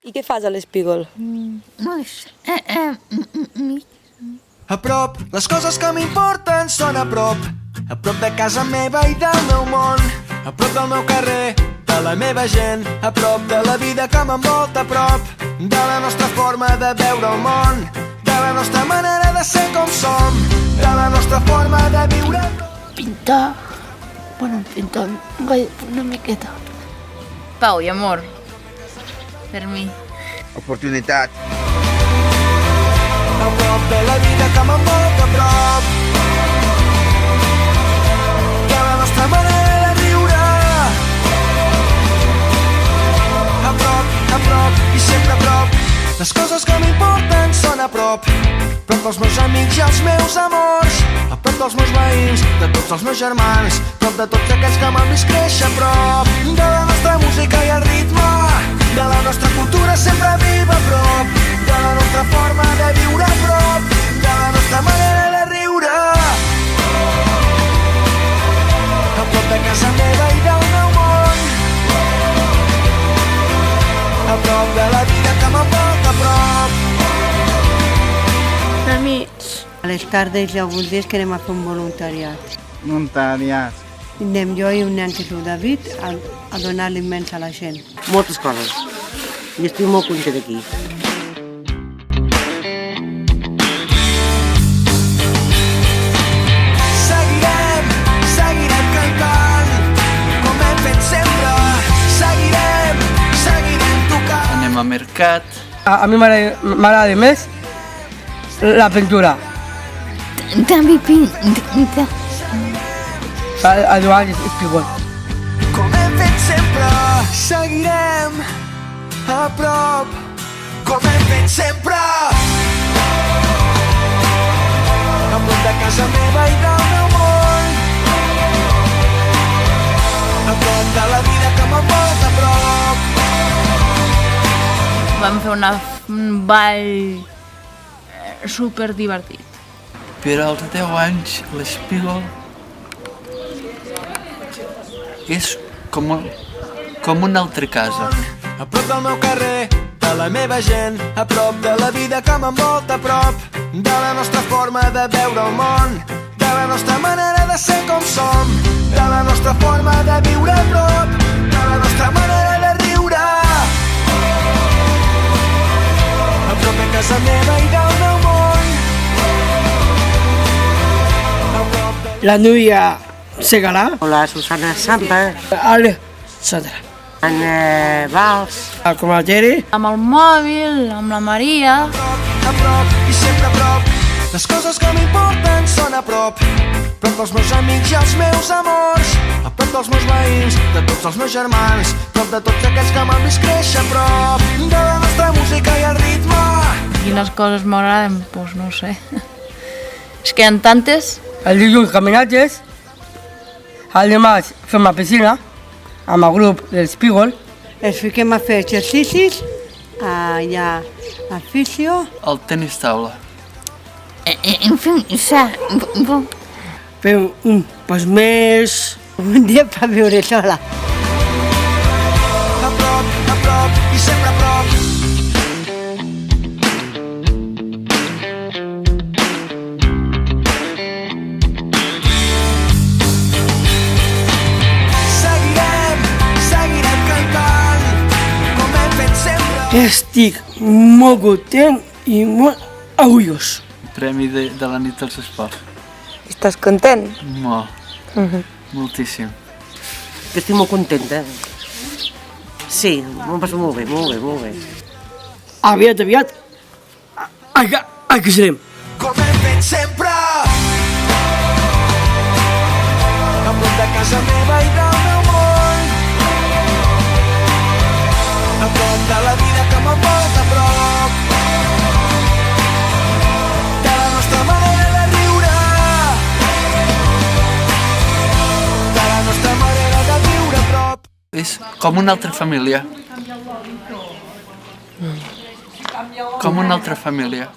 I què fas a l'Espígol? A prop, les coses que m'importen són a prop. A prop de casa meva i del meu món. A prop del meu carrer, de la meva gent. A prop de la vida que m'envolta a prop. De la nostra forma de veure el món. De la nostra manera de ser com som. De la nostra forma de viure. Pintar, pintar una miqueta. Pau i amor, per mi. Oportunitat. A prop de la vida que m'envolta a prop. De la nostra manera de viure. A prop i sempre a prop. Les coses que m'importen són a prop. A prop dels meus amics i els meus amors. A prop dels meus veïns, de tots els meus germans. A prop de tots aquells que m'han vist créixer a prop. De la nostra música i el ritme. De la nostra cultura sempre viva a prop. De la nostra forma de viure a prop. De la nostra manera de riure. A prop de casa meva i del meu món. A prop de la vida que m'envolta a prop. Amics. A les tardes hi ha alguns dies que anem a fer un voluntariat. Voluntariat. Anem jo i un nen que es diu David a donar aliments a la gent. Moltes coses. I estic molt content aquí. Seguirem cantant, com hem fet sempre. Seguirem tocant. Anem al mercat. A mi m'agrada més la pintura. També pintar. A Joan Espígol. Com hem fet sempre, seguirem a prop. Com hem fet sempre. A prop de casa meva i del meu món. A prop de la vida que m'envolta a prop. Vam fer un ball super divertit. Però als 10 anys l'Espígol és com una altra casa. A prop del meu carrer, de la meva gent. A prop de la vida que m'envolta a prop. De la nostra forma de veure el món. De la nostra manera de ser com som. De la nostra forma de viure a prop. De la nostra manera de riure. A prop de casa meva i del meu món. A prop de... La Núria Segarà. La Susana Samba. Ale Sadra. Anna Valls. El Comateri. Amb el mòbil, amb la Maria. A prop i sempre a prop. Les coses que m'importen són a prop. A prop dels meus amics i els meus amors. A prop dels meus veïns, de tots els meus germans. A prop de tots aquells que m'han vist créixer a prop. De la nostra música i el ritme. Quines coses m'agraden? Doncs no ho sé. És que hi ha tantes. El dilluns caminatges. El dimarts fem a piscina amb el grup de l'Espígol. Ens fiquem a fer exercicis, allà a fisio. El tenis taula. En fi, Fem un pas més. Un dia per viure sola. A prop i sempre a prop. Seguirem cantant, com hem fet sempre. Estic molt content i molt orgullós. Premi de la nit dels esports. Estàs content? Molt. Moltíssim. Estic molt contenta. Sí, m'ho passo molt bé, molt bé, molt bé. Aviat. Aquí serem. Com hem fet sempre. A prop de casa meva i del meu món. A prop de la vida que m'envolta a prop. De la nostra manera de riure. De la nostra manera de viure a prop. És com una altra família. Com una altra família.